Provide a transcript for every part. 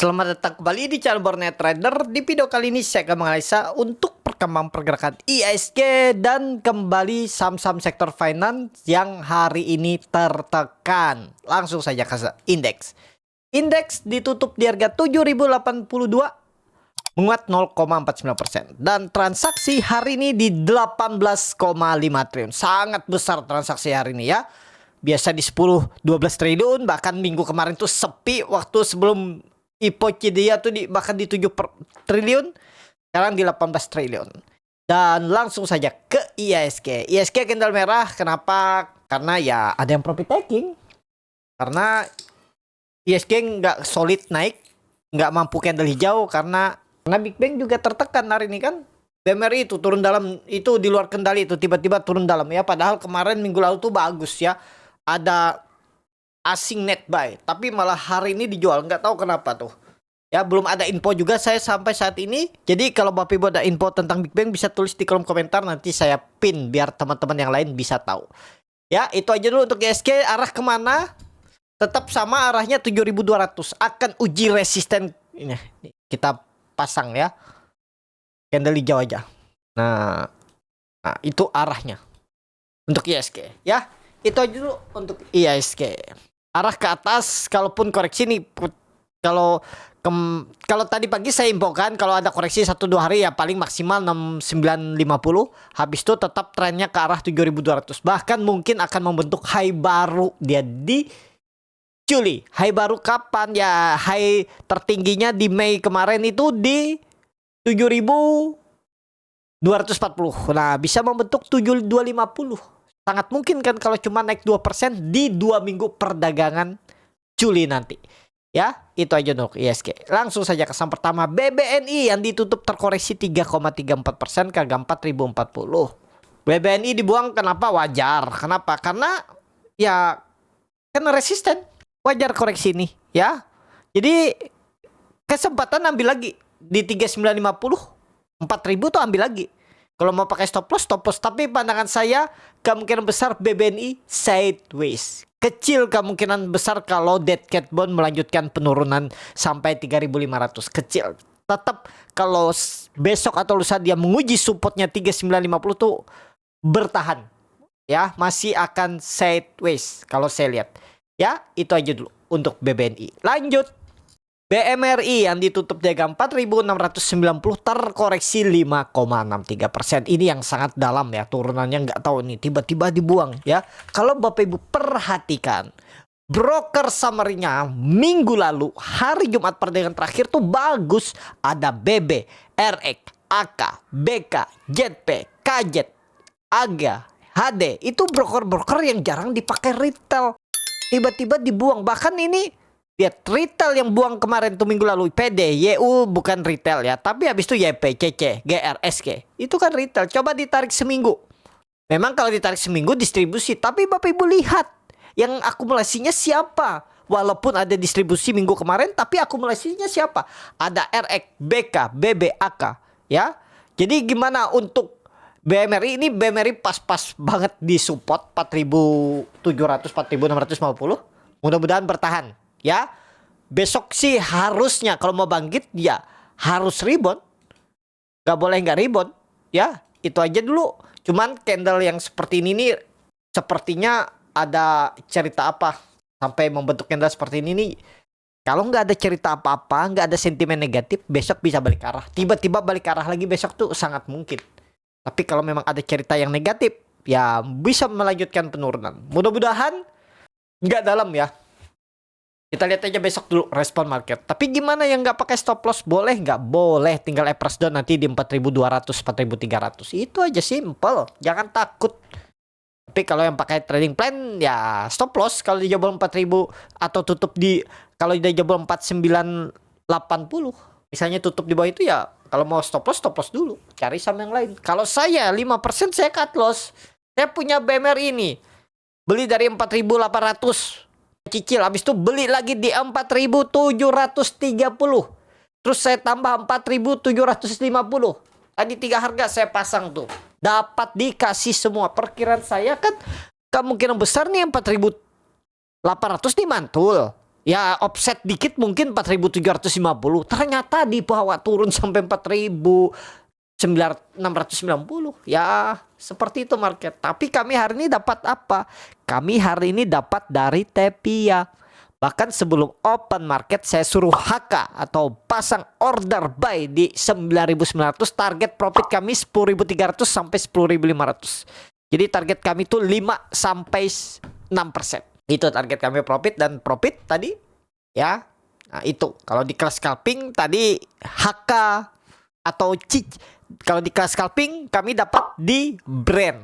Selamat datang kembali di channel Borneo Trader. Di video kali ini saya akan menganalisa untuk perkembangan pergerakan IHSG dan kembali saham-saham sektor finance yang hari ini tertekan. Langsung saja ke indeks. Indeks ditutup di harga 7082, menguat 0,49%. Dan transaksi hari ini di 18,5 triliun. Sangat besar transaksi hari ini ya. Biasa di 10-12 triliun, bahkan minggu kemarin tuh sepi waktu sebelum IPO dia tuh bahkan di 7 triliun, sekarang di 18 triliun. Dan langsung saja ke IHSG. IHSG candle merah, kenapa? Karena ya ada yang profit taking. Karena IHSG nggak solid naik, nggak mampu candle hijau karena Big Bang juga tertekan hari ini kan. BMRI itu turun dalam, itu di luar kendali, itu tiba-tiba turun dalam ya. Padahal kemarin minggu lalu tuh bagus ya. Ada asing net buy, tapi malah hari ini dijual, nggak tahu kenapa tuh ya. Belum ada info juga saya sampai saat ini. Jadi kalau Bapak Ibu ada info tentang Big Bang bisa tulis di kolom komentar, nanti saya pin biar teman-teman yang lain bisa tahu ya. Itu aja dulu untuk IHSG. Arah kemana? Tetap sama arahnya 7200, akan uji resisten. Ini kita pasang ya, candle hijau aja. Nah itu arahnya untuk IHSG ya. Itu aja dulu untuk IHSG. Arah ke atas, kalaupun koreksi nih, kalau tadi pagi saya infokan kalau ada koreksi 1-2 hari ya paling maksimal 6950, habis itu tetap trennya ke arah 7200, bahkan mungkin akan membentuk high baru dia di Juli. High baru kapan ya? High tertingginya di Mei kemarin itu di 7240. Nah, bisa membentuk 7250. Sangat mungkin kan kalau cuma naik 2% di 2 minggu perdagangan Juli nanti. Ya, itu aja untuk IHSG. Langsung saja ke saham pertama, BBNI yang ditutup terkoreksi 3,34% ke harga 4040. BBNI dibuang kenapa? Wajar. Kenapa? Karena ya karena resisten. Wajar koreksi ini ya. Jadi kesempatan ambil lagi di 3950, 4000 tuh ambil lagi. Kalau mau pakai stop loss, tapi pandangan saya kemungkinan besar BBNI sideways. Kecil kemungkinan besar kalau dead cat bond melanjutkan penurunan sampai 3500. Kecil. Tetap kalau besok atau lusa dia menguji supportnya 3950 tuh bertahan. Ya, masih akan sideways kalau saya lihat. Ya, itu aja dulu untuk BBNI. Lanjut. BMRI yang ditutup di harga 4690 terkoreksi 5,63%. Ini yang sangat dalam ya, turunannya nggak tahu nih, tiba-tiba dibuang ya. Kalau Bapak Ibu perhatikan broker summary-nya minggu lalu hari Jumat perdagangan terakhir tuh bagus. Ada BB, RX, AK, BK, JP, KJ, AGA, HD. Itu broker-broker yang jarang dipakai retail. Tiba-tiba dibuang. Bahkan ini lihat retail yang buang kemarin tuh minggu lalu, PD, YU bukan retail ya, tapi habis itu YP, CC, GR, SK. Itu kan retail. Coba ditarik seminggu. Memang kalau ditarik seminggu distribusi, tapi Bapak Ibu lihat yang akumulasinya siapa. Walaupun ada distribusi minggu kemarin, tapi akumulasinya siapa? Ada RX, BK, BB, AK ya. Jadi gimana untuk BMRI? Ini BMRI pas-pas banget di support 4700, 4650. Mudah-mudahan bertahan. Ya, besok sih harusnya kalau mau bangkit ya harus rebound. Gak boleh nggak rebound. Ya, itu aja dulu. Cuman candle yang seperti ini nih sepertinya ada cerita apa sampai membentuk candle seperti ini nih. Kalau nggak ada cerita apa-apa, nggak ada sentimen negatif, besok bisa balik arah. Tiba-tiba balik arah lagi besok tuh sangat mungkin. Tapi kalau memang ada cerita yang negatif, ya bisa melanjutkan penurunan. Mudah-mudahan nggak dalam ya. Kita lihat aja besok dulu respon market. Tapi gimana yang nggak pakai stop loss? Boleh nggak? Boleh. Tinggal average down nanti di 4200, 4300. Itu aja, simple. Jangan takut. Tapi kalau yang pakai trading plan ya stop loss. Kalau di jebol 4000 atau tutup di, kalau di jebol 4980, misalnya tutup di bawah itu ya, kalau mau stop loss dulu. Cari saham yang lain. Kalau saya 5% saya cut loss. Saya punya BMR ini. Beli dari 4800. Cicil, habis itu beli lagi di 4730. Terus saya tambah 4750. Tadi 3 harga saya pasang tuh. Dapat dikasih semua. Perkiraan saya kan kemungkinan besar nih 4800 nih mantul. Ya offset dikit mungkin 4.750. Ternyata di bawah turun sampai 4.690. Ya seperti itu market. Tapi kami hari ini dapat apa? Kami hari ini dapat dari Tepia. Bahkan sebelum open market saya suruh HK atau pasang order buy di 9.900. Target profit kami 10.300 sampai 10.500. Jadi target kami tuh 5 sampai 6%. Itu target kami profit, dan profit tadi ya. Nah, itu kalau di kelas scalping tadi HK atau kalau di kelas scalping kami dapat di brand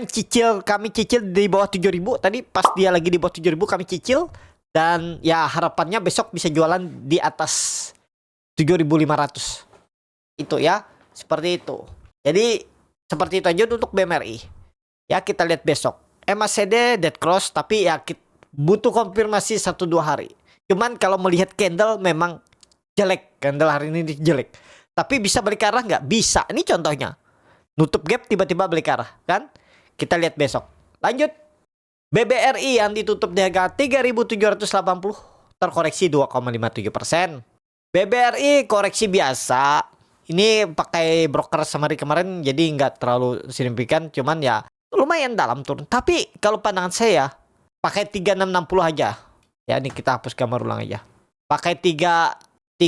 cicil, kami cicil di bawah 7.000 tadi, pas dia lagi di bawah 7.000 kami cicil, dan ya harapannya besok bisa jualan di atas 7.500. Itu ya, seperti itu. Jadi seperti itu aja untuk BMRI. Ya kita lihat besok. MACD dead cross, tapi ya butuh konfirmasi 1-2 hari. Cuman kalau melihat candle memang jelek, candle hari ini jelek. Tapi bisa balik arah nggak? Bisa. Ini contohnya. Nutup gap tiba-tiba balik arah, kan? Kita lihat besok. Lanjut. BBRI yang ditutup di harga 3.780 terkoreksi 2,57%. BBRI koreksi biasa. Ini pakai broker summary kemarin jadi nggak terlalu signifikan, cuman ya lumayan dalam turun. Tapi kalau pandangan saya pakai 3660 aja. Ya ini kita hapus gambar ulang aja. Pakai 3650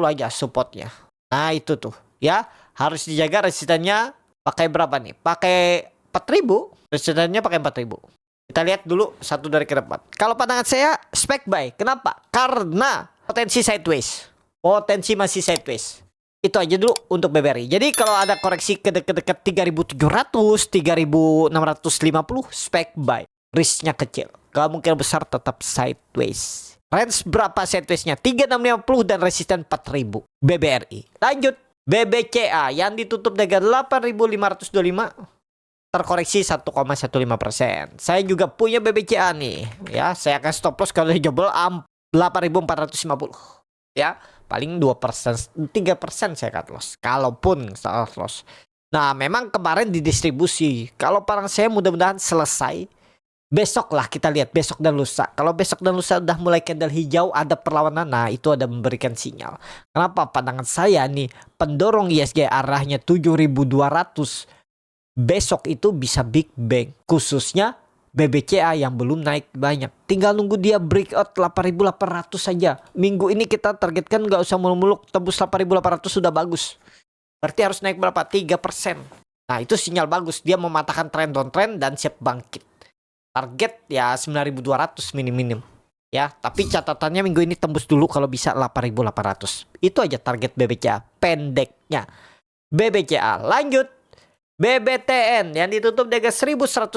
aja supportnya. Nah itu tuh ya, harus dijaga resistannya. Pakai berapa nih? Pakai 4.000. Resistannya pakai 4.000. Kita lihat dulu satu dari ke depan. Kalau pandangan saya spek buy. Kenapa? Karena potensi sideways. Potensi masih sideways. Itu aja dulu untuk BBRI. Jadi kalau ada koreksi ke dekat 3.700, 3.650 spek buy. Risknya kecil. Kemungkinan besar tetap sideways. Range berapa sidewaysnya? 3.650 dan resisten 4.000. BBRI. Lanjut. BBCA yang ditutup dengan 8.525 terkoreksi 1,15%. Saya juga punya BBCA nih. Ya, saya akan stop loss kalau jebol 8.450. Ya, paling 2%, 3% saya cut loss. Kalaupun salah loss. Nah, memang kemarin didistribusi. Kalau parang saya mudah-mudahan selesai. Besok lah kita lihat, besok dan lusa. Kalau besok dan lusa udah mulai candle hijau, ada perlawanan, nah itu ada memberikan sinyal. Kenapa? Pandangan saya nih, pendorong ISG arahnya 7.200. Besok itu bisa big bang, khususnya BBCA yang belum naik banyak. Tinggal nunggu dia breakout 8.800 saja. Minggu ini kita targetkan nggak usah muluk-muluk, tembus 8.800 sudah bagus. Berarti harus naik berapa? 3%. Nah itu sinyal bagus, dia mematahkan trend downtrend dan siap bangkit. Target ya 9.200 minim-minim. Ya, tapi catatannya minggu ini tembus dulu kalau bisa 8.800. Itu aja target BBCA pendeknya. BBCA lanjut. BBTN yang ditutup dengan 1185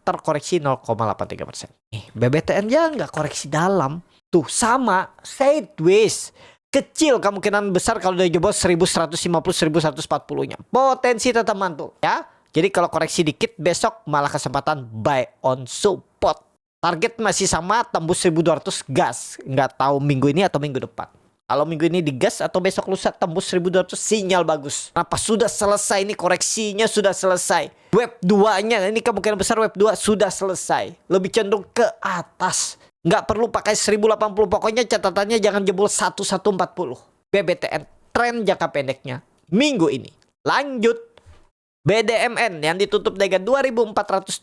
terkoreksi 0,83%. BBTN ya nggak koreksi dalam. Tuh sama sideways. Kecil kemungkinan besar kalau dia jebol 1150 1140-nya. Potensi tetap mantul ya. Jadi kalau koreksi dikit besok malah kesempatan buy on support. Target masih sama, tembus 1.200 gas. Nggak tahu minggu ini atau minggu depan. Kalau minggu ini digas atau besok lusa tembus 1.200, sinyal bagus. Kenapa? Sudah selesai ini, koreksinya sudah selesai. Web 2-nya ini kemungkinan besar web 2 sudah selesai. Lebih cenderung ke atas. Nggak perlu pakai 1080. Pokoknya catatannya jangan jebol 1140. BBTN tren jangka pendeknya minggu ini. Lanjut. BDMN yang ditutup dengan 2.420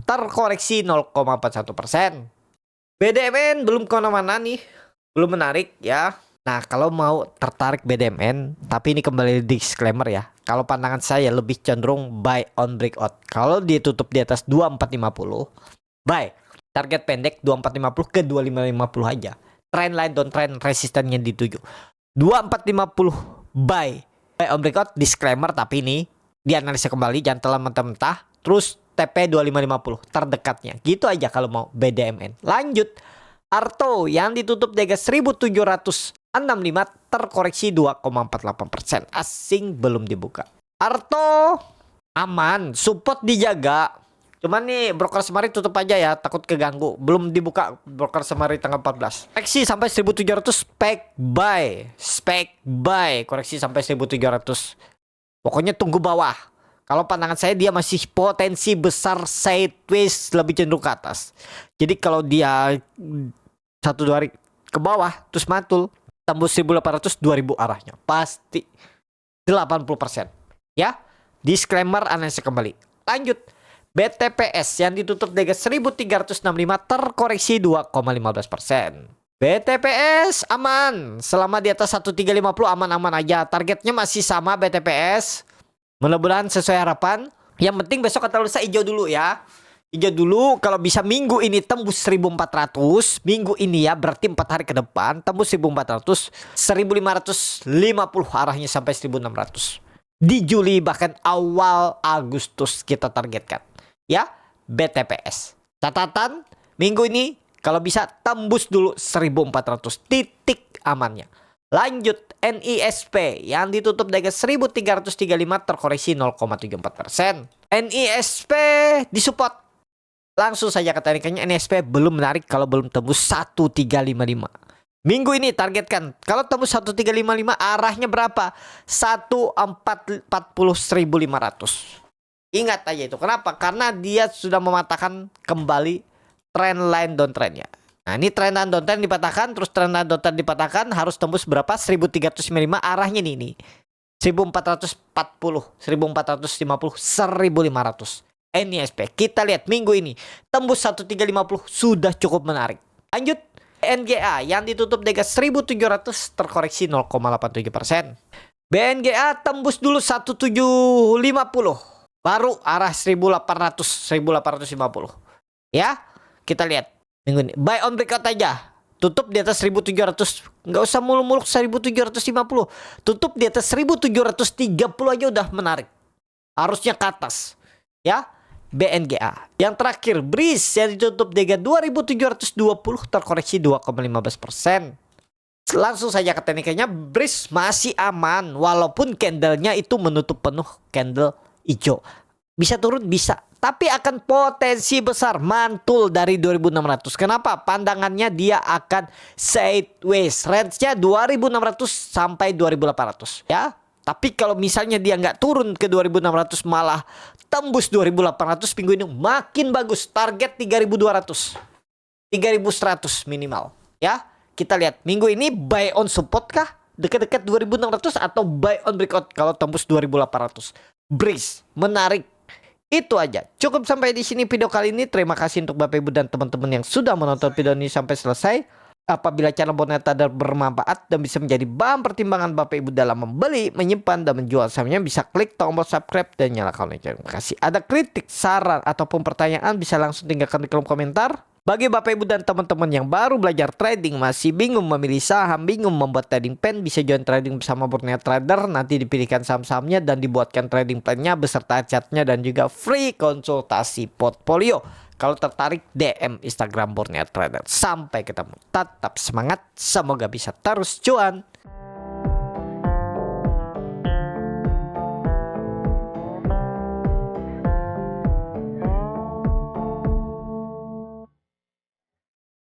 terkoreksi 0,41%. BDMN belum kemana-mana nih, belum menarik ya. Nah kalau mau tertarik BDMN, tapi ini kembali disclaimer ya. Kalau pandangan saya lebih cenderung buy on breakout. Kalau dia tutup di atas 2450, buy. Target pendek 2450 ke 2550 aja. Trendline downtrend resistannya di 7. 2450 buy. Buy on breakout disclaimer, tapi ini dianalisa kembali, jangan telan mentah-mentah. Terus TP 2550 terdekatnya. Gitu aja kalau mau BDMN. Lanjut. Arto yang ditutup dengan 1765 terkoreksi 2,48%. Asing belum dibuka. Arto aman, support dijaga. Cuman nih broker semari tutup aja ya, takut keganggu. Belum dibuka broker semari tanggal 14. Koreksi sampai 1700 spek buy. Spek buy. Koreksi sampai 1700. Pokoknya tunggu bawah. Kalau pandangan saya dia masih potensi besar sideways lebih cenderung ke atas. Jadi kalau dia 1-2 hari ke bawah terus mantul tembus 1800 2000 arahnya pasti 80%. Ya. Disclaimer analisa kembali. Lanjut. BTPS yang ditutup dengan 1365 terkoreksi 2,15%. BTPS aman. Selama di atas 1350 aman-aman aja. Targetnya masih sama BTPS. Mudah-mudahan sesuai harapan. Yang penting besok atau lusa hijau dulu ya. Hijau dulu. Kalau bisa minggu ini tembus 1400. Minggu ini ya berarti 4 hari ke depan. Tembus 1400. 1550 arahnya sampai 1600. Di Juli bahkan awal Agustus kita targetkan. Ya, BTPS. Catatan, minggu ini kalau bisa tembus dulu 1400 titik amannya. Lanjut, NISP yang ditutup dengan 1335 terkoreksi 0,74%. NISP disupport. Langsung saja ke tekniknya, NISP belum menarik kalau belum tembus 1355. Minggu ini targetkan kalau tembus 1355 arahnya berapa? 1.40500. Ingat aja itu. Kenapa? Karena dia sudah mematahkan kembali trend line downtrendnya. Nah ini trend line downtrend dipatahkan. Terus trend line downtrend dipatahkan. Harus tembus berapa? 1395 arahnya nih. 1440, 1450, 1500. NISP. Kita lihat minggu ini. Tembus 1350 sudah cukup menarik. Lanjut. NGA yang ditutup dengan 1700 terkoreksi 0,87%. BNGA tembus dulu 1750. Baru arah 1800, 1850. Ya, kita lihat minggu ini. Buy on breakout aja. Tutup di atas 1700. Nggak usah muluk-muluk 1750. Tutup di atas 1730 aja udah menarik. Harusnya ke atas. Ya, BNGA. Yang terakhir, BRIS yang ditutup dengan 2720 terkoreksi 2,15%. Langsung saja ke tekniknya, BRIS masih aman walaupun candlenya itu menutup penuh candle hijau. Bisa turun bisa, tapi akan potensi besar mantul dari 2600. Kenapa? Pandangannya dia akan sideways. Range-nya 2600 sampai 2800 ya. Tapi kalau misalnya dia nggak turun ke 2600 malah tembus 2800 minggu ini makin bagus. Target 3200. 3100 minimal ya. Kita lihat minggu ini buy on support kah? Dekat-dekat 2600 atau buy on breakout kalau tembus 2800. Brace, menarik. Itu aja. Cukup sampai di sini video kali ini. Terima kasih untuk Bapak Ibu dan teman-teman yang sudah menonton video ini sampai selesai. Apabila channel Borneo Trader bermanfaat dan bisa menjadi bahan pertimbangan Bapak Ibu dalam membeli, menyimpan, dan menjual sahamnya, bisa klik tombol subscribe dan nyalakan lonceng. Terima kasih. Ada kritik, saran, ataupun pertanyaan bisa langsung tinggalkan di kolom komentar. Bagi Bapak Ibu dan teman-teman yang baru belajar trading, masih bingung memilih saham, bingung membuat trading plan, bisa join trading bersama Borneo Trader. Nanti dipilihkan saham-sahamnya dan dibuatkan trading plan-nya beserta chartnya dan juga free konsultasi portfolio. Kalau tertarik, DM Instagram Borneo Trader. Sampai ketemu. Tetap semangat, semoga bisa terus cuan.